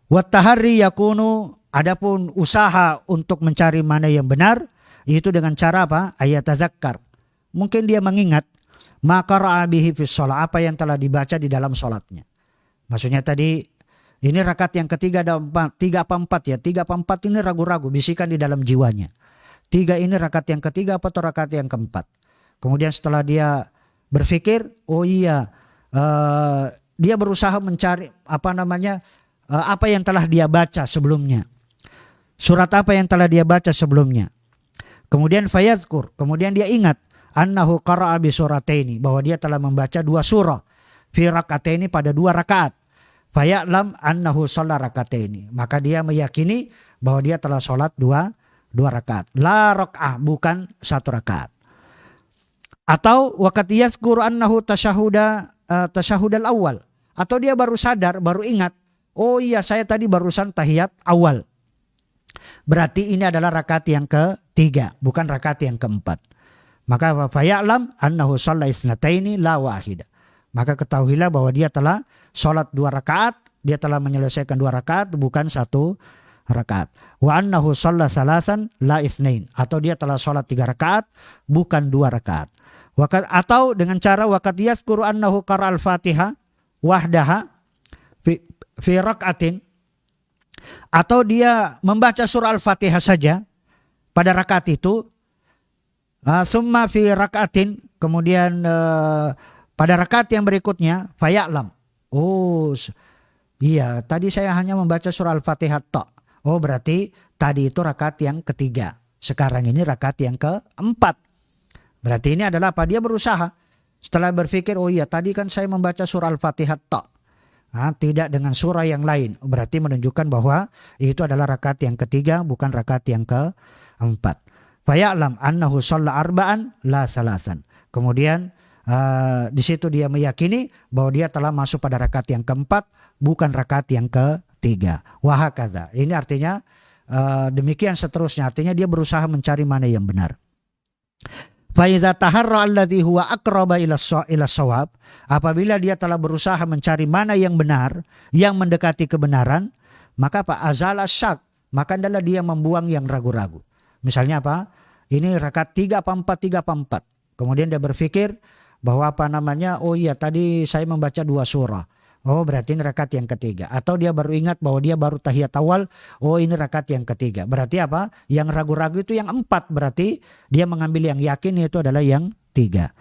Wat taharri yakunu, adapun usaha untuk mencari mana yang benar, itu dengan cara apa? Ayat tazakkar. Mungkin dia mengingat maka ra'a bihi fis shalah, apa yang telah dibaca di dalam salatnya. Maksudnya tadi ini rakaat yang ketiga ada 3 apa 4 ya. 3 apa 4 ini ragu-ragu, bisikan di dalam jiwanya. 3 ini rakaat yang ketiga atau rakaat yang keempat. Kemudian setelah dia berpikir, oh iya, dia berusaha mencari apa yang telah dia baca sebelumnya. Surat apa yang telah dia baca sebelumnya. Kemudian fayadhkur, kemudian dia ingat annahu qara'a bi surataini, bahwa dia telah membaca 2 surah fi rakataini, pada 2 rakaat. Faya'lam annahu shalla rakataini, maka dia meyakini bahwa dia telah sholat 2 rakaat. La rak'ah, bukan 1 rakaat. Atau waqad yadhkuru annahu tasyahudal awal, atau dia baru sadar, baru ingat, oh iya saya tadi barusan tahiyat awal. Berarti ini adalah rakaat yang ke-3, bukan rakaat yang ke-4. Maka faya'lam annahu shalla isnataini la wahida, maka ketahuilah bahwa dia telah sholat 2 rakaat, dia telah menyelesaikan 2 rakaat, bukan 1 rakaat. Wa annahu shalla salasan la isnain, atau dia telah sholat 3 rakaat bukan 2 rakaat. Atau dengan cara waqad yazkuru annahu qara al-Fatihah wahdaha fi rakaatin, atau dia membaca surah Al-Fatihah saja pada rakaat itu, summa fi rakaatin, kemudian pada rakaat yang berikutnya faya'lam. Oh iya, tadi saya hanya membaca surah Al-Fatihah tok. Oh berarti tadi itu rakaat yang ketiga, sekarang ini rakaat yang keempat. Berarti ini adalah apa? Dia berusaha setelah berpikir, oh iya tadi kan saya membaca surah Al-Fatihah tok, tidak dengan surah yang lain. Berarti menunjukkan bahwa itu adalah rakaat yang ketiga, bukan rakaat yang keempat. Faya'lam annahu shalla arba'an la salasan. Kemudian di situ dia meyakini bahwa dia telah masuk pada rakaat yang keempat, bukan rakaat yang ketiga. Wahakadha. Ini artinya demikian seterusnya. Artinya dia berusaha mencari mana yang benar. Faiza taharra alladhi huwa aqraba ila shawab, apabila dia telah berusaha mencari mana yang benar, yang mendekati kebenaran, maka apa? Azala syak, maka adalah dia membuang yang ragu-ragu. Misalnya apa? Ini rakaat 3 apa 4, 3 apa 4. Kemudian dia berpikir bahwa oh iya tadi saya membaca 2 surah. Oh berarti ini rakaat yang ketiga. Atau dia baru ingat bahwa dia baru tahiyat awal. Oh ini rakaat yang ketiga. Berarti apa? Yang ragu-ragu itu yang 4. Berarti dia mengambil yang yakin, yaitu adalah yang 3.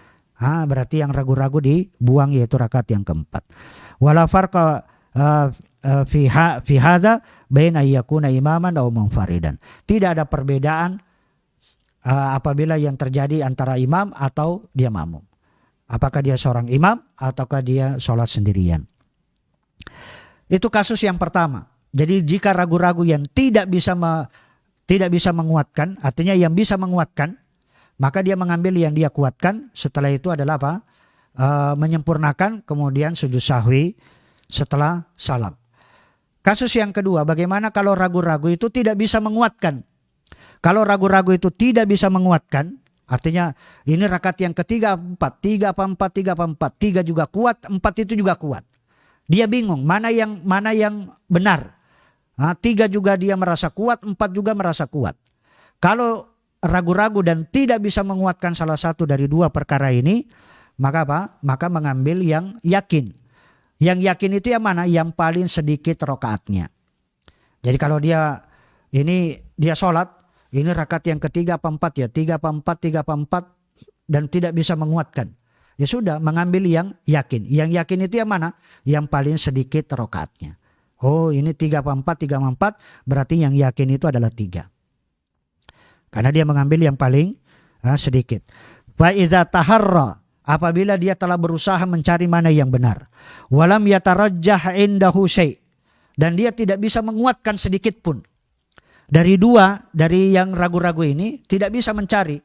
Berarti yang ragu-ragu dibuang, yaitu rakaat yang keempat. Wala farqa fi hadza baina yakuna imaman aw munfaridan. Tidak ada perbedaan apabila yang terjadi antara imam atau dia makmum. Apakah dia seorang imam ataukah dia sholat sendirian. Itu kasus yang pertama. Jadi jika ragu-ragu yang tidak bisa menguatkan, artinya yang bisa menguatkan, maka dia mengambil yang dia kuatkan. Setelah itu adalah apa? Menyempurnakan, kemudian sujud sahwi setelah salam. Kasus yang kedua, bagaimana kalau ragu-ragu itu tidak bisa menguatkan? Kalau ragu-ragu itu tidak bisa menguatkan, artinya ini rakaat yang ketiga 4, 3 apa 4, 3 apa 4, 3 juga kuat, 4 itu juga kuat. Dia bingung mana yang benar. 3 juga dia merasa kuat, 4 juga merasa kuat. Kalau ragu-ragu dan tidak bisa menguatkan salah satu dari 2 perkara ini, maka apa? Maka mengambil yang yakin. Yang yakin itu yang mana? Yang paling sedikit rakaatnya. Jadi kalau dia sholat, ini rakaat yang ketiga apa 4 ya? 3 apa 4, 3 apa 4, dan tidak bisa menguatkan. Ya sudah, mengambil yang yakin. Yang yakin itu yang mana? Yang paling sedikit rakaatnya. Oh ini 3 apa 4, 3 apa 4, berarti yang yakin itu adalah 3. Karena dia mengambil yang paling sedikit. Fa iza taharra, apabila dia telah berusaha mencari mana yang benar. Walam yatarajjah indahu syai', dan dia tidak bisa menguatkan sedikit pun. Dari yang ragu-ragu ini tidak bisa mencari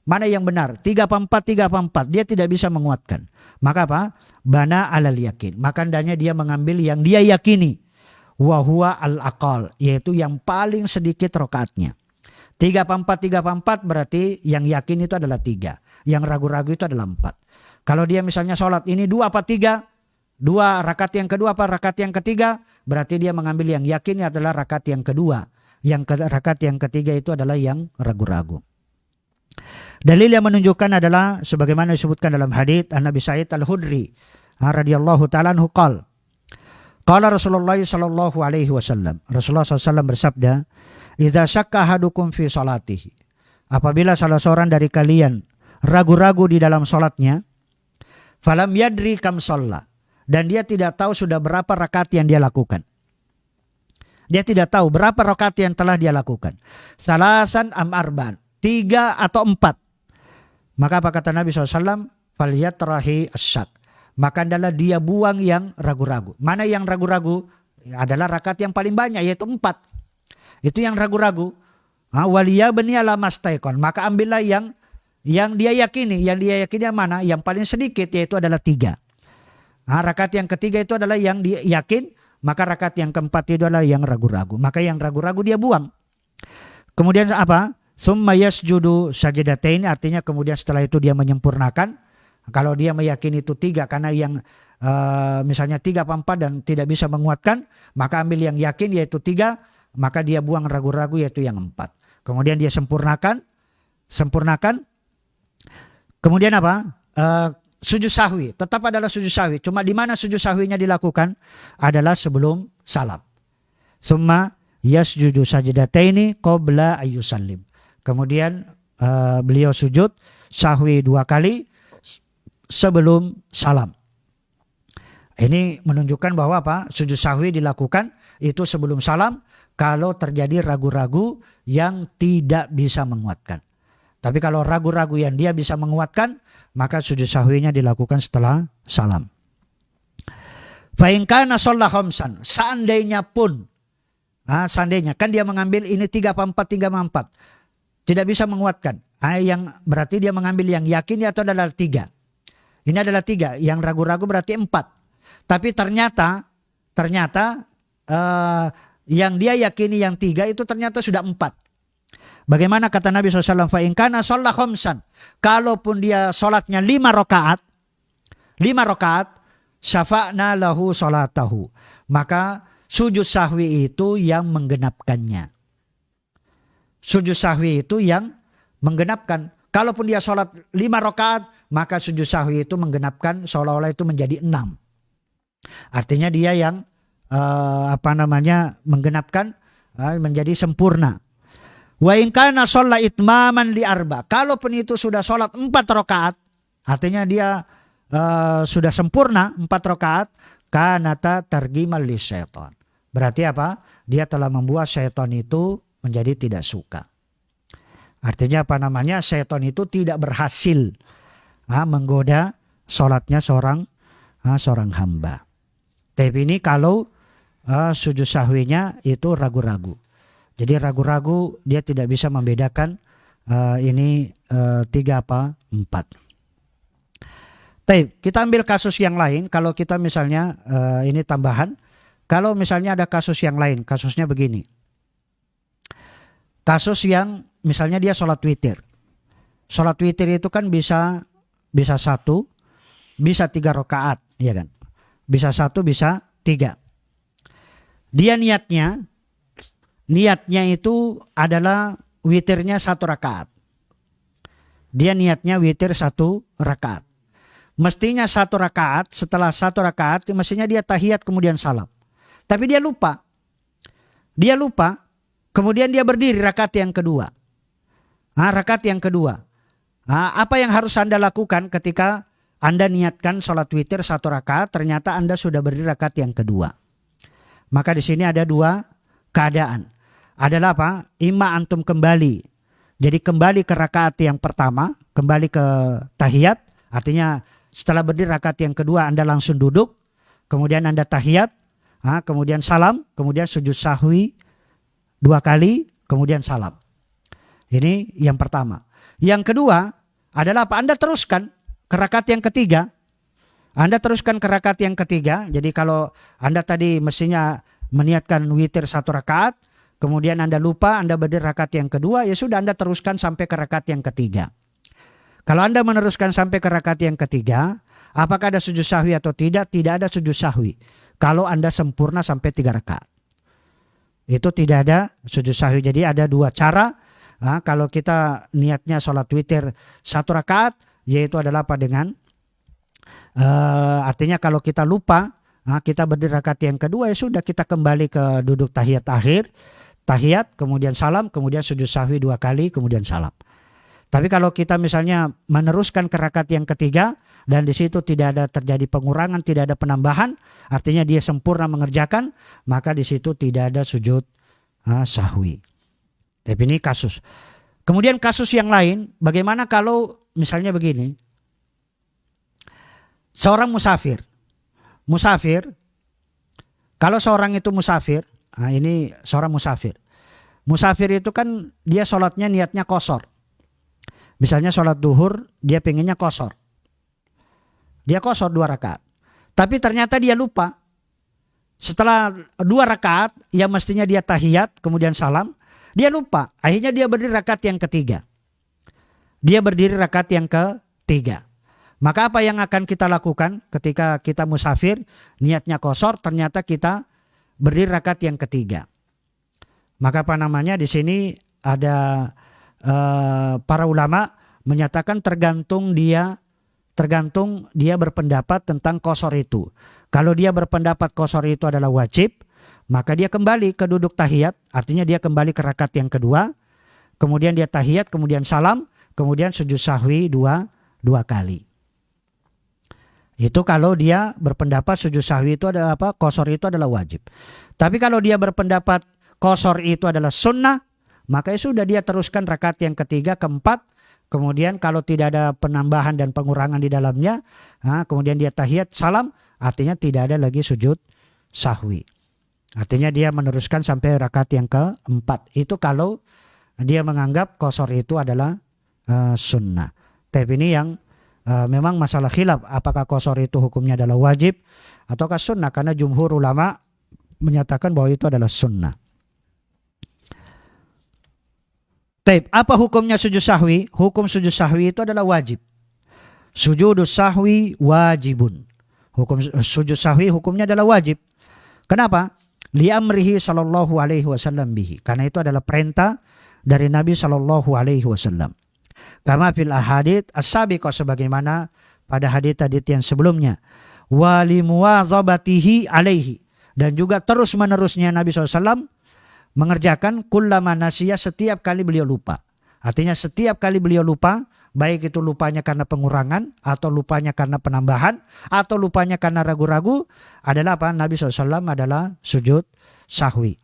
mana yang benar. 3 apa 4, 3 apa 4. Dia tidak bisa menguatkan. Maka apa? Bana alal yakin. Maka hendaknya dia mengambil yang dia yakini. Wa huwa al-aqal, yaitu yang paling sedikit rakaatnya. 3 apa 4, 3 apa 4, berarti yang yakin itu adalah 3. Yang ragu-ragu itu adalah 4. Kalau dia misalnya sholat ini 2 apa 3, 2 rakaat yang kedua apa rakaat yang ketiga, berarti dia mengambil yang yakin adalah rakaat yang kedua. Yang rakaat yang ketiga itu adalah yang ragu-ragu. Dalil yang menunjukkan adalah sebagaimana disebutkan dalam hadits An-Nabi Sa'id Al-Khudri radhiyallahu ta'ala anhu qala Rasulullah sallallahu alaihi wasallam. Rasulullah SAW bersabda, "Idza syakka ahadukum fi salatihi." Apabila salah seorang dari kalian ragu-ragu di dalam salatnya, falam yadri kam shalla, dan dia tidak tahu sudah berapa rakaat yang dia lakukan. Dia tidak tahu berapa rakaat yang telah dia lakukan. Salasan am arba'an, 3 atau 4. Maka apa kata Nabi SAW? Falyatrahi asyak. Maka adalah dia buang yang ragu-ragu. Mana yang ragu-ragu? Adalah rakaat yang paling banyak, yaitu 4. Itu yang ragu-ragu. Waliyabni ala mastaikon. Maka ambillah yang dia yakini. Yang dia yakini yang mana? Yang paling sedikit, yaitu adalah 3. Rakaat yang ketiga itu adalah yang dia yakin. Maka rakaat yang keempat itu adalah yang ragu-ragu. Maka yang ragu-ragu dia buang. Kemudian apa? Summa yasjudu sajdatain, artinya kemudian setelah itu dia menyempurnakan. Kalau dia meyakini itu 3 karena yang misalnya 3 apa 4 dan tidak bisa menguatkan, maka ambil yang yakin yaitu 3, maka dia buang ragu-ragu yaitu yang 4. Kemudian dia sempurnakan. Kemudian apa? Sujud sahwi, tetap adalah sujud sahwi. Cuma di mana sujud sahwinya dilakukan adalah sebelum salam. Summa yasjudu sajdataini qabla ayyusallim. Kemudian beliau sujud sahwi 2 kali sebelum salam. Ini menunjukkan bahwa apa? Sujud sahwi dilakukan itu sebelum salam kalau terjadi ragu-ragu yang tidak bisa menguatkan. Tapi kalau ragu-ragu yang dia bisa menguatkan, maka sujud sahwinya dilakukan setelah salam. Fa in kana shalla khamsan, seandainya pun seandainya kan dia mengambil ini 3 apa 4, 3 apa 4. Tidak bisa menguatkan. Yang berarti dia mengambil yang yakin atau adalah 3. Ini adalah 3, yang ragu-ragu berarti 4. Tapi ternyata yang dia yakini yang 3 itu ternyata sudah 4. Bagaimana kata Nabi SAW? Fa in kana shalla khamsan. Kalaupun dia sholatnya 5 rakaat, syafa'na lahu sholatahu. Maka sujud sahwi itu yang menggenapkannya. Sujud sahwi itu yang menggenapkan. Kalaupun dia sholat 5 rakaat, maka sujud sahwi itu menggenapkan, seolah-olah itu menjadi 6. Artinya dia yang menggenapkan, menjadi sempurna. Wa in kana shalla itmaman li 4. Kalaupun itu sudah sholat 4 rakaat, artinya dia sudah sempurna 4 rakaat, kanata targimal li syaitan. Berarti apa? Dia telah membuat syaitan itu menjadi tidak suka. Artinya syaitan itu tidak berhasil menggoda sholatnya seorang hamba. Tapi ini kalau sujud sahwinya itu ragu-ragu. Jadi ragu-ragu dia tidak bisa membedakan ini 3 apa 4. Tapi kita ambil kasus yang lain. Kalau kita misalnya ini tambahan. Kalau misalnya ada kasus yang lain. Kasusnya begini. Kasus yang misalnya dia sholat witir. Sholat witir itu kan bisa 1, bisa 3 rakaat, ya kan? Bisa 1, bisa 3. Dia niatnya itu adalah witirnya 1 rakaat. Dia niatnya witir 1 rakaat. Mestinya 1 rakaat, setelah 1 rakaat mestinya dia tahiyat kemudian salam. Tapi dia lupa. Kemudian dia berdiri rakaat yang kedua. Rakaat yang kedua. Apa yang harus Anda lakukan ketika Anda niatkan sholat witir 1 rakaat, ternyata Anda sudah berdiri rakaat yang kedua. Maka di sini ada 2 keadaan. Adalah apa? Ima antum kembali. Jadi kembali ke rakaat yang pertama, kembali ke tahiyat. Artinya setelah berdiri rakaat yang kedua Anda langsung duduk. Kemudian Anda tahiyat. Kemudian salam. Kemudian sujud sahwi 2 kali. Kemudian salam. Ini yang pertama. Yang kedua adalah apa? Anda teruskan ke rakaat yang ketiga. Jadi kalau Anda tadi mestinya meniatkan witir 1 rakaat. Kemudian Anda lupa, Anda berdiri rakaat yang kedua. Ya sudah, Anda teruskan sampai ke rakaat yang ketiga. Kalau Anda meneruskan sampai ke rakaat yang ketiga, apakah ada sujud sahwi atau tidak? Tidak ada sujud sahwi. Kalau Anda sempurna sampai 3 rakaat. Itu tidak ada sujud sahwi. Jadi ada 2 cara. Kalau kita niatnya sholat witir 1 rakaat, yaitu adalah apa dengan artinya kalau kita lupa, kita berdiri rakaat yang kedua, ya sudah kita kembali ke duduk tahiyat akhir, tahiyat, kemudian salam, kemudian sujud sahwi 2 kali, kemudian salam. Tapi kalau kita misalnya meneruskan ke rakaat yang ketiga dan di situ tidak ada terjadi pengurangan, tidak ada penambahan, artinya dia sempurna mengerjakan, maka di situ tidak ada sujud sahwi. Tapi ini kasus. Kemudian kasus yang lain, bagaimana kalau misalnya begini. Seorang musafir. Kalau seorang itu musafir, ini seorang musafir. Musafir itu kan dia sholatnya niatnya qashar. Misalnya sholat duhur, dia pengennya qashar. Dia qashar 2 rakaat. Tapi ternyata dia lupa. Setelah 2 rakaat yang mestinya dia tahiyat, kemudian salam, dia lupa. Akhirnya dia berdiri rakaat yang ketiga. Maka apa yang akan kita lakukan ketika kita musafir, niatnya qashar, ternyata kita berdiri rakaat yang ketiga. Maka apa namanya di sini ada para ulama menyatakan tergantung dia berpendapat tentang qasar itu. Kalau dia berpendapat qasar itu adalah wajib, maka dia kembali ke duduk tahiyat, artinya dia kembali ke rakaat yang kedua, kemudian dia tahiyat, kemudian salam, kemudian sujud sahwi dua kali. Itu kalau dia berpendapat sujud sahwi itu adalah apa? Qasar itu adalah wajib. Tapi kalau dia berpendapat qasar itu adalah sunnah, maka sudah dia teruskan rakaat yang ketiga, keempat, kemudian kalau tidak ada penambahan dan pengurangan di dalamnya, kemudian dia tahiyat, salam, artinya tidak ada lagi sujud sahwi. Artinya dia meneruskan sampai rakaat yang keempat. Itu kalau dia menganggap qasar itu adalah sunnah. Tapi ini yang memang masalah khilaf, apakah qasar itu hukumnya adalah wajib ataukah sunnah, karena jumhur ulama menyatakan bahwa itu adalah sunnah. Taib, apa hukumnya sujud sahwi? Hukum sujud sahwi itu adalah wajib. Sujud sahwi wajibun. Hukum sujud sahwi hukumnya adalah wajib. Kenapa? Li'amrihi sallallahu alaihi wasallam bihi. Karena itu adalah perintah dari Nabi sallallahu alaihi wasallam. Kama fil ahadits as-sabiqah, sebagaimana pada hadits yang sebelumnya. Wa limuwazabatihi alaihi. Dan juga terus menerusnya Nabi SAW mengerjakan kullama nasiya, setiap kali beliau lupa. Artinya setiap kali beliau lupa, baik itu lupanya karena pengurangan, atau lupanya karena penambahan, atau lupanya karena ragu-ragu, adalah apa? Nabi SAW adalah sujud sahwi.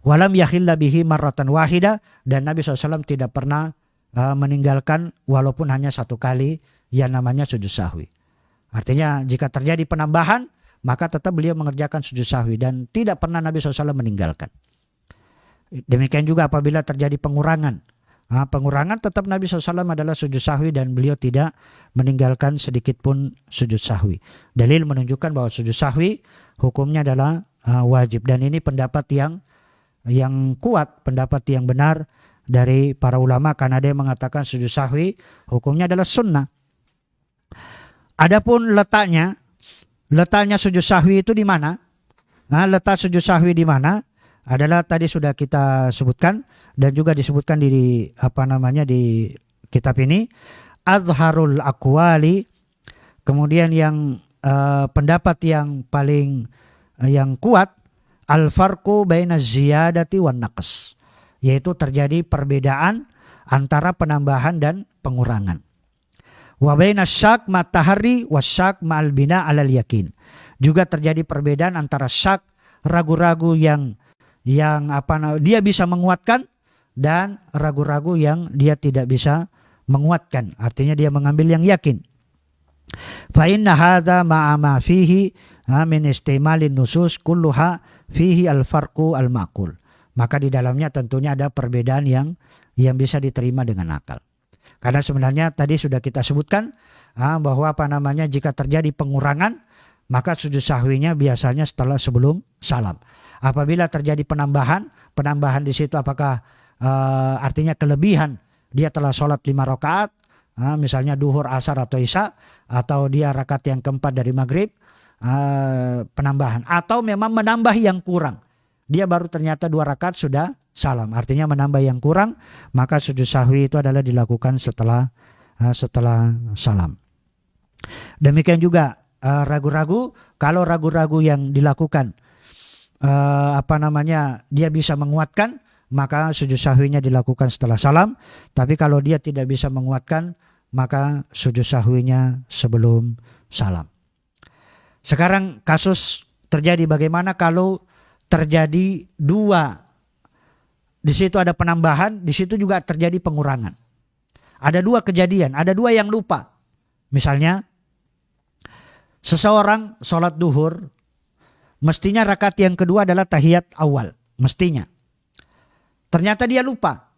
Walam yakhilla bihi marratan wahida, dan Nabi SAW tidak pernah meninggalkan walaupun hanya satu kali yang namanya sujud sahwi. Artinya jika terjadi penambahan, maka tetap beliau mengerjakan sujud sahwi dan tidak pernah Nabi SAW meninggalkan. Demikian juga apabila terjadi pengurangan. Pengurangan tetap Nabi SAW adalah sujud sahwi dan beliau tidak meninggalkan sedikit pun sujud sahwi. Dalil menunjukkan bahwa sujud sahwi hukumnya adalah wajib. Dan ini pendapat yang kuat, pendapat yang benar dari para ulama, karena dia mengatakan sujud sahwi hukumnya adalah sunnah. Adapun letaknya sujud sahwi itu di mana? Letak sujud sahwi di mana? Adalah tadi sudah kita sebutkan dan juga disebutkan di kitab ini, azharul aqwali. Kemudian yang pendapat yang paling yang kuat, al farqu baina ziyadati wan naqs, yaitu terjadi perbedaan antara penambahan dan pengurangan. Wa baina syak ma tahari wasyak ma'al bina alal yakin. Juga terjadi perbedaan antara syak, ragu-ragu yang dia bisa menguatkan, dan ragu-ragu yang dia tidak bisa menguatkan. Artinya dia mengambil yang yakin. Fa inna hadza ma'a ma fihi min istimalin nusus kulluha fihi al-farqu al-maqul. Maka di dalamnya tentunya ada perbedaan yang bisa diterima dengan akal. Karena sebenarnya tadi sudah kita sebutkan bahwa jika terjadi pengurangan, maka sujud sahwinya biasanya sebelum salam. Apabila terjadi penambahan di situ apakah artinya kelebihan, dia telah sholat 5 rakaat, misalnya duhur, asar atau isya, atau dia rakaat yang keempat dari maghrib, penambahan, atau memang menambah yang kurang, dia baru ternyata 2 rakaat sudah salam, artinya menambah yang kurang, maka sujud sahwi itu adalah dilakukan setelah salam. Demikian juga ragu-ragu, kalau ragu-ragu yang dilakukan dia bisa menguatkan, maka sujud sahwinya dilakukan setelah salam. Tapi kalau dia tidak bisa menguatkan, maka sujud sahwinya sebelum salam. Sekarang kasus terjadi bagaimana kalau terjadi 2, di situ ada penambahan, di situ juga terjadi pengurangan. Ada 2 kejadian, ada 2 yang lupa. Misalnya seseorang sholat duhur, mestinya rakaat yang kedua adalah tahiyat awal, mestinya. Ternyata dia lupa.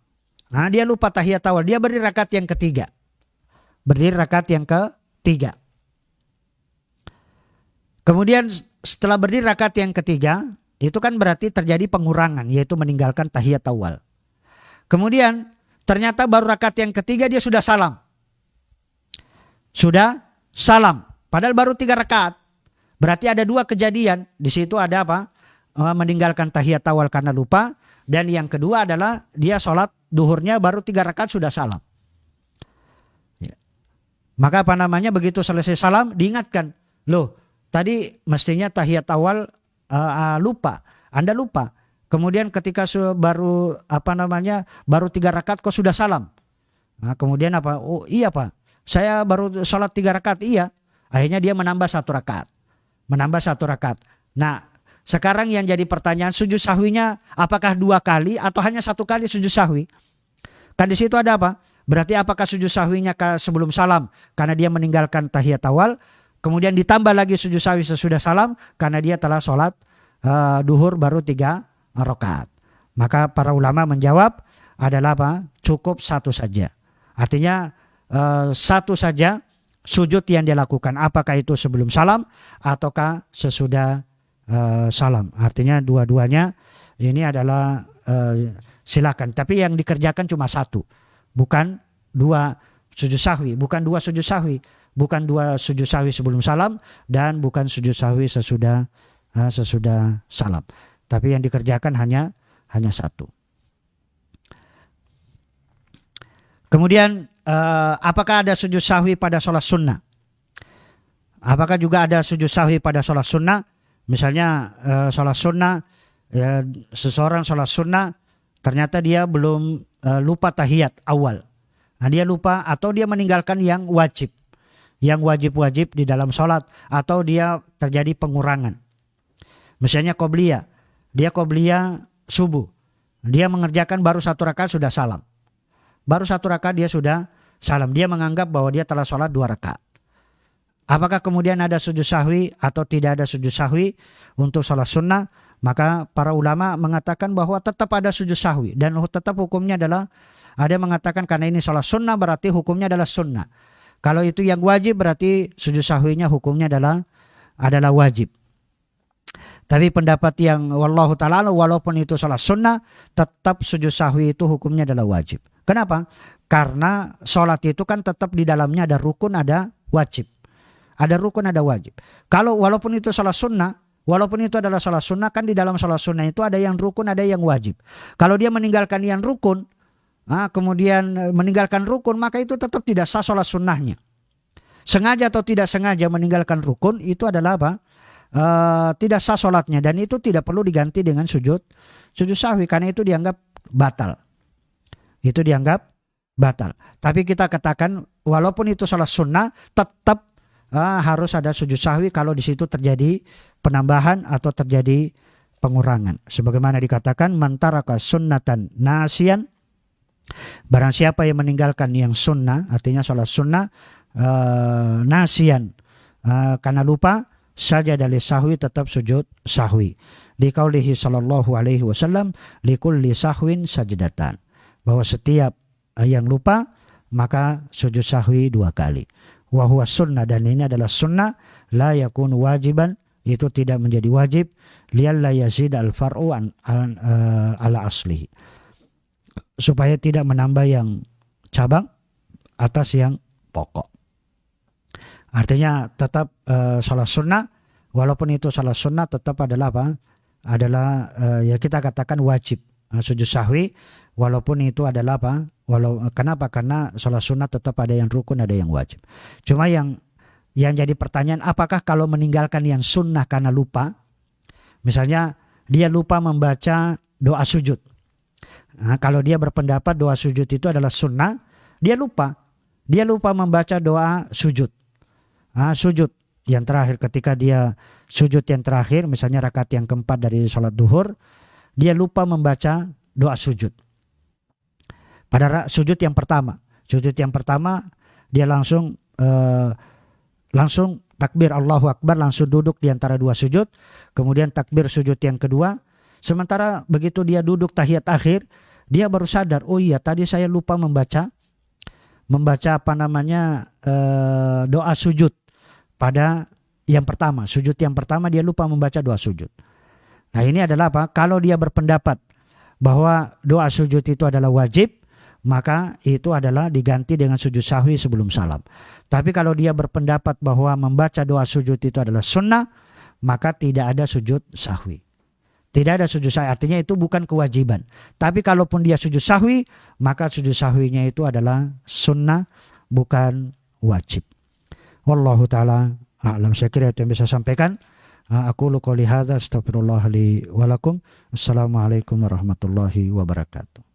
Dia lupa tahiyat awal, dia berdiri rakaat yang ketiga. Kemudian setelah berdiri rakaat yang ketiga, itu kan berarti terjadi pengurangan, yaitu meninggalkan tahiyat awal. Kemudian ternyata baru rakaat yang ketiga dia sudah salam. Padahal baru 3 rakaat. Berarti ada 2 kejadian. Di situ ada apa? meninggalkan tahiyat awal karena lupa, dan yang kedua adalah dia sholat duhurnya baru 3 rakaat sudah salam. Ya. Maka begitu selesai salam diingatkan, loh tadi mestinya tahiyat awal lupa, Anda lupa. Kemudian ketika baru baru 3 rakaat kok sudah salam. Nah, kemudian apa? Oh iya Pak, saya baru sholat 3 rakaat. Iya. Akhirnya dia menambah 1 rakaat. Nah, sekarang yang jadi pertanyaan, sujud sahwinya apakah 2 kali atau hanya 1 kali sujud sahwi? Kan di situ ada apa? Berarti apakah sujud sahwinya sebelum salam karena dia meninggalkan tahiyat awal, kemudian ditambah lagi sujud sahwi sesudah salam karena dia telah sholat duhur baru 3 rakaat. Maka para ulama menjawab adalah apa? Cukup 1 saja. Artinya 1 saja sujud yang dia lakukan, apakah itu sebelum salam ataukah sesudah salam. Artinya dua-duanya ini adalah silakan. Tapi yang dikerjakan cuma 1, bukan 2 sujud sahwi, bukan 2 sujud sahwi, bukan 2 sujud sahwi sebelum salam dan bukan sujud sahwi sesudah salam. Tapi yang dikerjakan hanya 1. Kemudian apakah ada sujud sahwi pada sholat sunnah? Apakah juga ada sujud sahwi pada sholat sunnah? Misalnya sholat sunnah, seseorang sholat sunnah ternyata dia belum lupa tahiyat awal. Nah, dia lupa atau dia meninggalkan yang wajib. Yang wajib-wajib di dalam sholat, atau dia terjadi pengurangan. Misalnya qobliyah. Dia qobliyah subuh. Dia mengerjakan baru 1 rakaat sudah salam. Baru 1 rakaat dia sudah salam. Dia menganggap bahwa dia telah sholat 2 rakaat. Apakah kemudian ada sujud sahwi atau tidak ada sujud sahwi untuk sholat sunnah? Maka para ulama mengatakan bahwa tetap ada sujud sahwi. Dan tetap hukumnya adalah, ada yang mengatakan karena ini sholat sunnah berarti hukumnya adalah sunnah. Kalau itu yang wajib berarti sujud sahwinya hukumnya adalah wajib. Tapi pendapat yang wallahu ta'ala walaupun itu sholat sunnah, tetap sujud sahwi itu hukumnya adalah wajib. Kenapa? Karena sholat itu kan tetap di dalamnya ada rukun, ada wajib. Ada rukun, ada wajib. Kalau walaupun itu sholat sunnah, walaupun itu adalah sholat sunnah, kan di dalam sholat sunnah itu ada yang rukun, ada yang wajib. Kalau dia meninggalkan yang rukun, kemudian meninggalkan rukun, maka itu tetap tidak sah sholat sunnahnya. Sengaja atau tidak sengaja meninggalkan rukun itu adalah apa? Tidak sah sholatnya, dan itu tidak perlu diganti dengan sujud sahwi karena itu dianggap batal. Itu dianggap batal. Tapi kita katakan walaupun itu sholat sunnah tetap harus ada sujud sahwi kalau di situ terjadi penambahan atau terjadi pengurangan. Sebagaimana dikatakan man taraka sunnatan nasiyan, barang siapa yang meninggalkan yang sunnah, artinya sholat sunnah nasiyan karena lupa, saja dari sahwi tetap sujud sahwi. Di qaulihi sallallahu alaihi wasallam likulli sahwin sajdatan, bahwa setiap yang lupa maka sujud sahwi 2 kali. Wa huwa sunnah, dan ini adalah sunnah, la yakun wajiban, itu tidak menjadi wajib, liyalla yazid al far'u ala aslihi, supaya tidak menambah yang cabang atas yang pokok. Artinya tetap sholat sunnah, walaupun itu sholat sunnah tetap adalah apa? Adalah ya kita katakan wajib sujud sahwi, walaupun itu adalah apa? Kenapa? Karena sholat sunnah tetap ada yang rukun, ada yang wajib. Cuma yang jadi pertanyaan, apakah kalau meninggalkan yang sunnah karena lupa, misalnya dia lupa membaca doa sujud. Nah, kalau dia berpendapat doa sujud itu adalah sunnah, dia lupa membaca doa sujud. Sujud yang terakhir, ketika dia sujud yang terakhir, misalnya rakaat yang keempat dari sholat duhur, dia lupa membaca doa sujud. Pada sujud yang pertama dia langsung takbir Allahu Akbar, langsung duduk di antara 2 sujud, kemudian takbir sujud yang kedua. Sementara begitu dia duduk tahiyat akhir, dia baru sadar, oh iya tadi saya lupa membaca doa sujud pada yang pertama. Sujud yang pertama dia lupa membaca doa sujud. Nah ini adalah apa? Kalau dia berpendapat bahwa doa sujud itu adalah wajib, maka itu adalah diganti dengan sujud sahwi sebelum salam. Tapi kalau dia berpendapat bahwa membaca doa sujud itu adalah sunnah, maka tidak ada sujud sahwi. Tidak ada sujud sahwi, artinya itu bukan kewajiban. Tapi kalaupun dia sujud sahwi, maka sujud sahwinya itu adalah sunnah, bukan wajib. Wallahu ta'ala a'lam. Saya kira itu yang bisa sampaikan. Aku qouli hadza, astaghfirullah li wa lakum. Assalamualaikum warahmatullahi wabarakatuh.